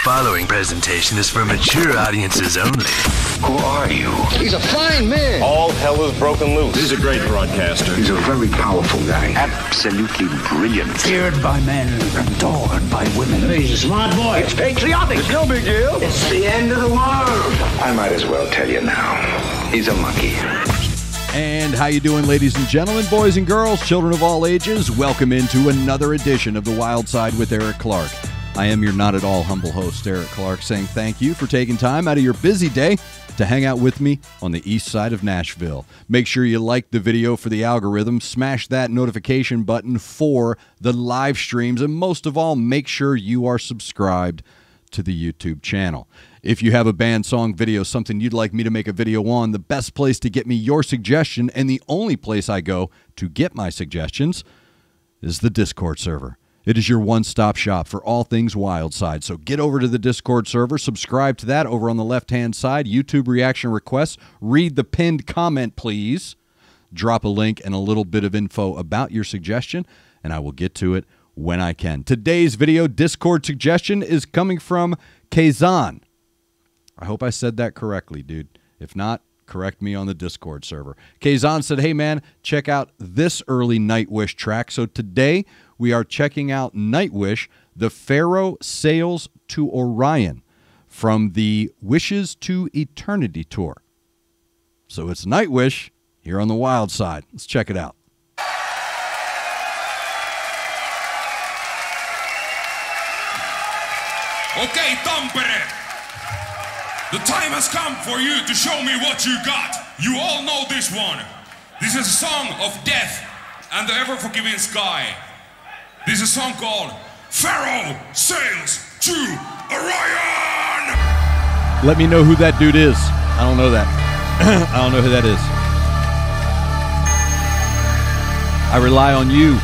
following presentation is for mature audiences only. Who are you? He's a fine man. All hell is broken loose. He's a great broadcaster. He's a very powerful guy. Absolutely brilliant. Feared by men, adored by women. He's a smart boy. It's patriotic. It's no big deal. It's the end of the world. I might as well tell you now. He's a monkey. And how you doing, ladies and gentlemen, boys and girls, children of all ages? Welcome into another edition of The Wyldeside with Eric Clark. I am your not at all humble host, Eric Clark, saying thank you for taking time out of your busy day to hang out with me on the east side of Nashville. Make sure you like the video for the algorithm, smash that notification button for the live streams, and most of all, make sure you are subscribed to the YouTube channel. If you have a band, song, video, something you'd like me to make a video on, the best place to get me your suggestion, and the only place I go to get my suggestions, is the Discord server. It is your one-stop shop for all things Wyldeside. So get over to the Discord server, subscribe to that over on the left-hand side, YouTube reaction requests, read the pinned comment, please. Drop a link and a little bit of info about your suggestion, and I will get to it when I can. Today's video Discord suggestion is coming from Kazan. I hope I said that correctly, dude. If not, correct me on the Discord server. Kazan said, hey, man, check out this early Nightwish track. So today we are checking out Nightwish, the PHARAOH SAILS to Orion from the Wishes to Eternity tour. So it's Nightwish here on the Wyldeside. Let's check it out. Okay, Tampere. The time has come for you to show me what you got. You all know this one. This is a song of death and the ever-forgiving sky. This is a song called PHARAOH SAILS to Orion! Let me know who that dude is. I don't know that. I don't know who that is. I rely on you.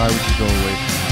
Why would you go away from that?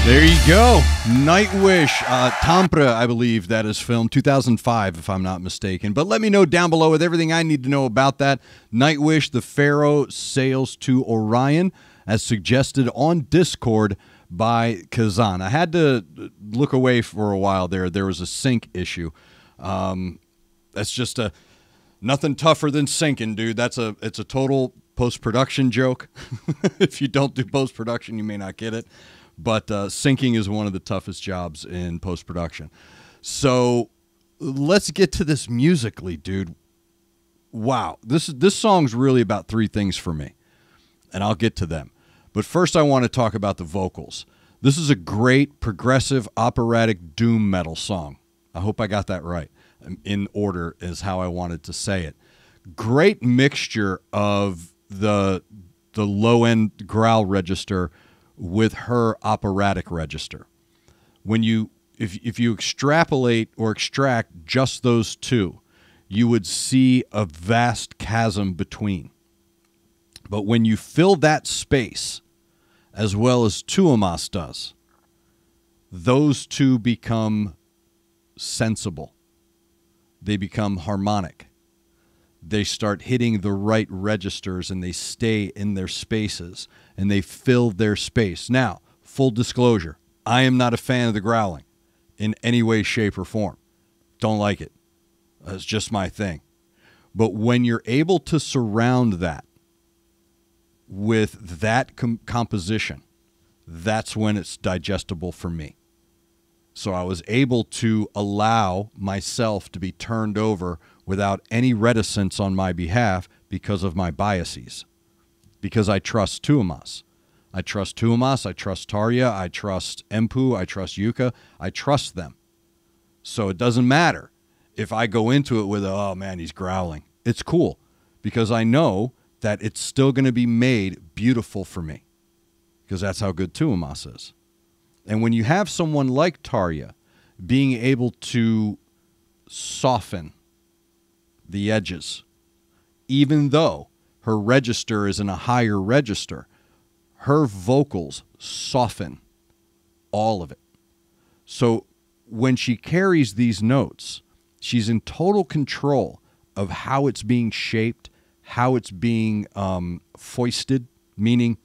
There you go. Nightwish, Tampere, I believe that is filmed, 2005, if I'm not mistaken. But let me know down below with everything I need to know about that. Nightwish, the PHARAOH SAILS to Orion, as suggested on Discord by Kazan. I had to look away for a while there. There was a sync issue. That's just nothing tougher than syncing, dude. It's a total post-production joke. If you don't do post-production, you may not get it. But syncing is one of the toughest jobs in post-production. So let's get to this musically, dude. Wow. This song's really about three things for me, and I'll get to them. But first I want to talk about the vocals. This is a great progressive operatic doom metal song. I hope I got that right. In order is how I wanted to say it. Great mixture of the low-end growl register with her operatic register. When if you extrapolate or extract just those two, you would see a vast chasm between. But when you fill that space, as well as Tuomas does, those two become sensible. They become harmonic. They start hitting the right registers and they stay in their spaces and they fill their space. Now, full disclosure, I am not a fan of the growling in any way, shape, or form. Don't like it. It's just my thing. But when you're able to surround that with that composition, that's when it's digestible for me. So I was able to allow myself to be turned over without any reticence on my behalf because of my biases. Because I trust Tuomas. I trust Tuomas, I trust Tarja, I trust Empu, I trust Yuka. I trust them. So it doesn't matter if I go into it with, oh man, he's growling, it's cool because I know that it's still going to be made beautiful for me because that's how good Tuomas is. And when you have someone like Tarja being able to soften the edges, even though her register is in a higher register, her vocals soften all of it. So when she carries these notes, she's in total control of how it's being shaped, how it's being foisted, meaning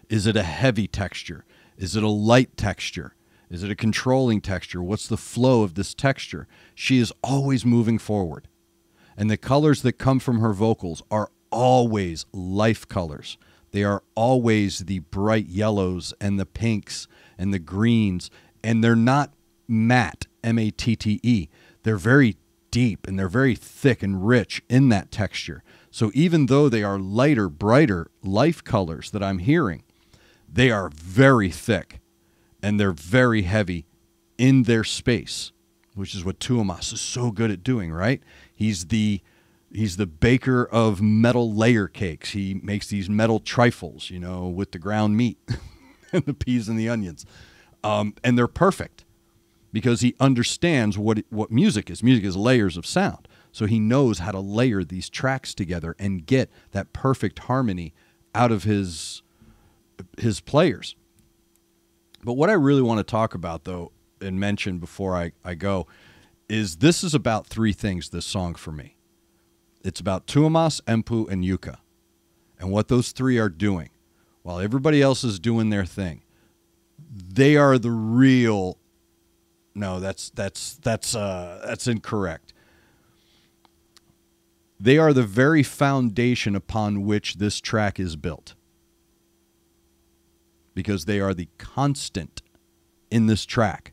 is it a heavy texture? Is it a light texture? Is it a controlling texture? What's the flow of this texture? She is always moving forward. And the colors that come from her vocals are always life colors. They are always the bright yellows and the pinks and the greens. And they're not matte, M-A-T-T-E. They're very deep and they're very thick and rich in that texture. So even though they are lighter, brighter life colors that I'm hearing, they are very thick and they're very heavy in their space, which is what Tuomas is so good at doing, right? He's the baker of metal layer cakes. He makes these metal trifles, with the ground meat and the peas and the onions. And they're perfect because he understands what music is. Music is layers of sound. So he knows how to layer these tracks together and get that perfect harmony out of his players. But what I really want to talk about, though, and mention before I go, is this is about three things, this song for me. It's about Tuomas, Empu, and Jukka, and what those three are doing. While everybody else is doing their thing, they are the real... No, that's incorrect. They are the very foundation upon which this track is built. Because they are the constant in this track.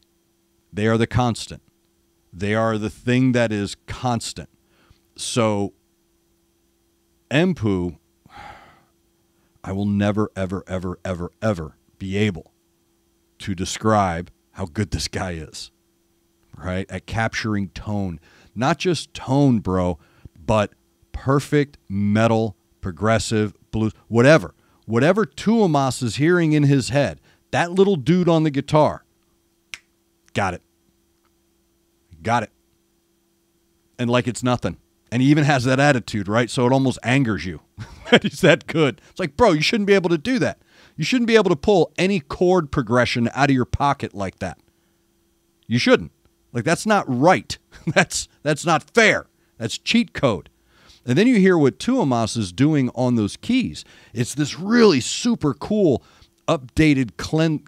They are the constant. They are the thing that is constant. So, Empu, I will never, ever, ever, ever, ever be able to describe how good this guy is, right? At capturing tone. Not just tone, bro, but perfect metal, progressive, blues, whatever. Whatever Tuomas is hearing in his head, that little dude on the guitar, got it. Got it. And like it's nothing. And he even has that attitude, right? So it almost angers you that he's that good. It's like, bro, you shouldn't be able to do that. You shouldn't be able to pull any chord progression out of your pocket like that. You shouldn't. Like, that's not right. That's not fair. That's cheat code. And then you hear what Tuomas is doing on those keys. It's this really super cool, updated,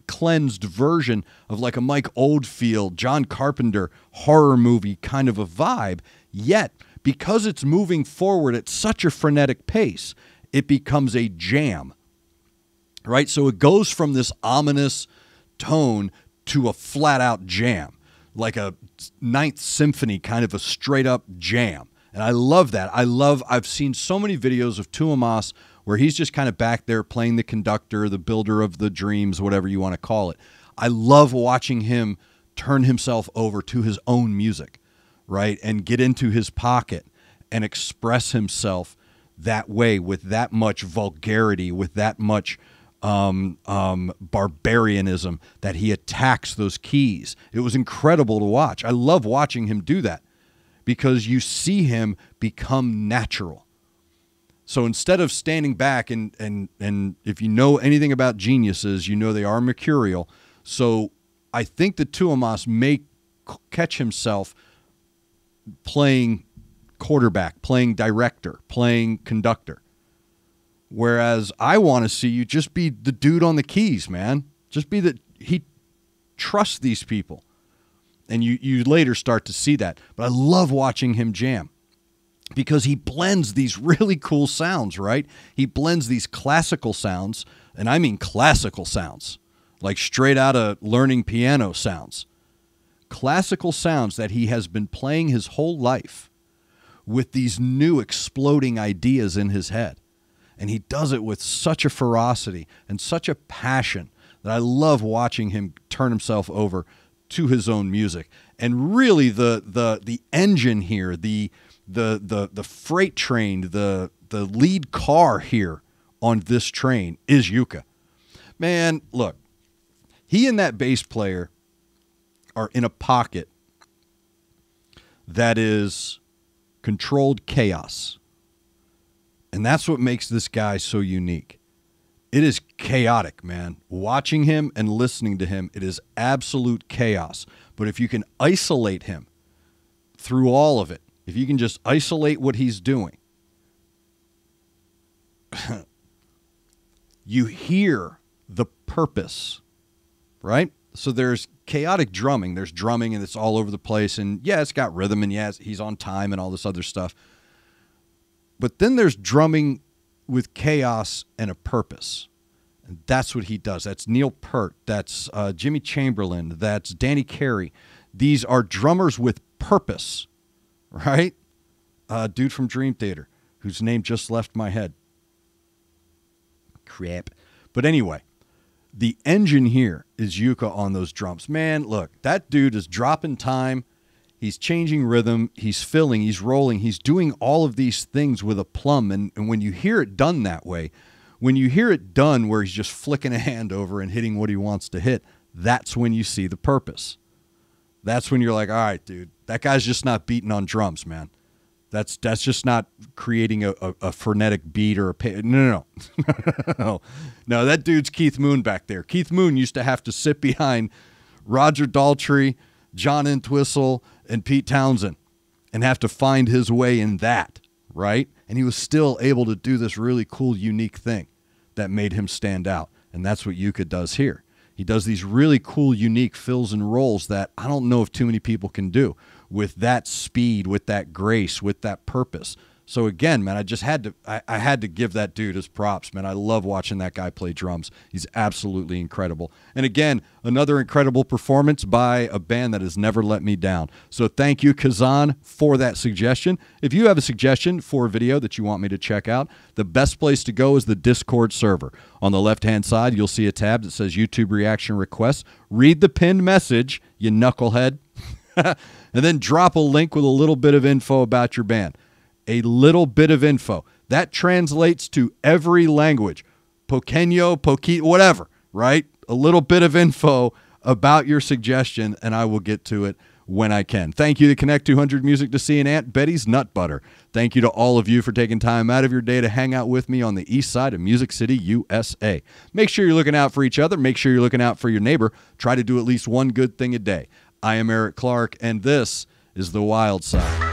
cleansed version of like a Mike Oldfield, John Carpenter horror movie kind of a vibe. Yet, because it's moving forward at such a frenetic pace, it becomes a jam. Right? So it goes from this ominous tone to a flat-out jam, like a Ninth Symphony kind of a straight-up jam. And I love that. I've seen so many videos of Tuomas where he's just kind of back there playing the conductor, the builder of the dreams, whatever you want to call it. I love watching him turn himself over to his own music, right? And get into his pocket and express himself that way with that much vulgarity, with that much barbarianism that he attacks those keys. It was incredible to watch. I love watching him do that because you see him become natural. So instead of standing back and if you know anything about geniuses, you know they are mercurial. So I think that Tuomas may catch himself playing quarterback, playing director, playing conductor. Whereas I want to see you just be the dude on the keys, man. Just be he trusts these people. And you later start to see that. But I love watching him jam because he blends these really cool sounds, right? He blends these classical sounds, and I mean classical sounds, like straight out of learning piano sounds. Classical sounds that he has been playing his whole life with these new exploding ideas in his head. And he does it with such a ferocity and such a passion that I love watching him turn himself over to his own music. And really the engine here, the freight train, the lead car here on this train is Yuka. Man, look, he and that bass player are in a pocket that is controlled chaos. And that's what makes this guy so unique. It is chaotic, man. Watching him and listening to him, it is absolute chaos. But if you can isolate him through all of it, if you can just isolate what he's doing, you hear the purpose, right? So there's chaotic drumming. There's drumming and it's all over the place. And yeah, it's got rhythm and yeah, he's on time and all this other stuff. But then there's drumming with chaos and a purpose. And that's what he does. That's Neil Peart. That's Jimmy Chamberlain. That's Danny Carey. These are drummers with purpose, right? Dude from Dream Theater, whose name just left my head. Crap. But anyway, the engine here is Yuka on those drums. Man, look, that dude is dropping time. He's changing rhythm. He's filling. He's rolling. He's doing all of these things with a plumb. And when you hear it done that way, when you hear it done where he's just flicking a hand over and hitting what he wants to hit, that's when you see the purpose. That's when you're like, all right, dude, that guy's just not beating on drums, man. That's just not creating a frenetic beat or a no. No, that dude's Keith Moon back there. Keith Moon used to have to sit behind Roger Daltrey, John Entwistle, and Pete Townsend and have to find his way in that, right? And he was still able to do this really cool, unique thing that made him stand out. And that's what Yuka does here. He does these really cool, unique fills and rolls that I don't know if too many people can do with that speed, with that grace, with that purpose. So again, man, I had to give that dude his props, man. I love watching that guy play drums. He's absolutely incredible. And again, another incredible performance by a band that has never let me down. So thank you, Kazan, for that suggestion. If you have a suggestion for a video that you want me to check out, the best place to go is the Discord server. On the left-hand side, you'll see a tab that says YouTube Reaction Requests. Read the pinned message, you knucklehead, and then drop a link with a little bit of info about your band. A little bit of info. That translates to every language. Poqueño, poquito, whatever, right? A little bit of info about your suggestion, and I will get to it when I can. Thank you to Connect 200 Music to see an Aunt Betty's Nut Butter. Thank you to all of you for taking time out of your day to hang out with me on the east side of Music City, USA. Make sure you're looking out for each other. Make sure you're looking out for your neighbor. Try to do at least one good thing a day. I am Eric Clark, and this is The Wild Side.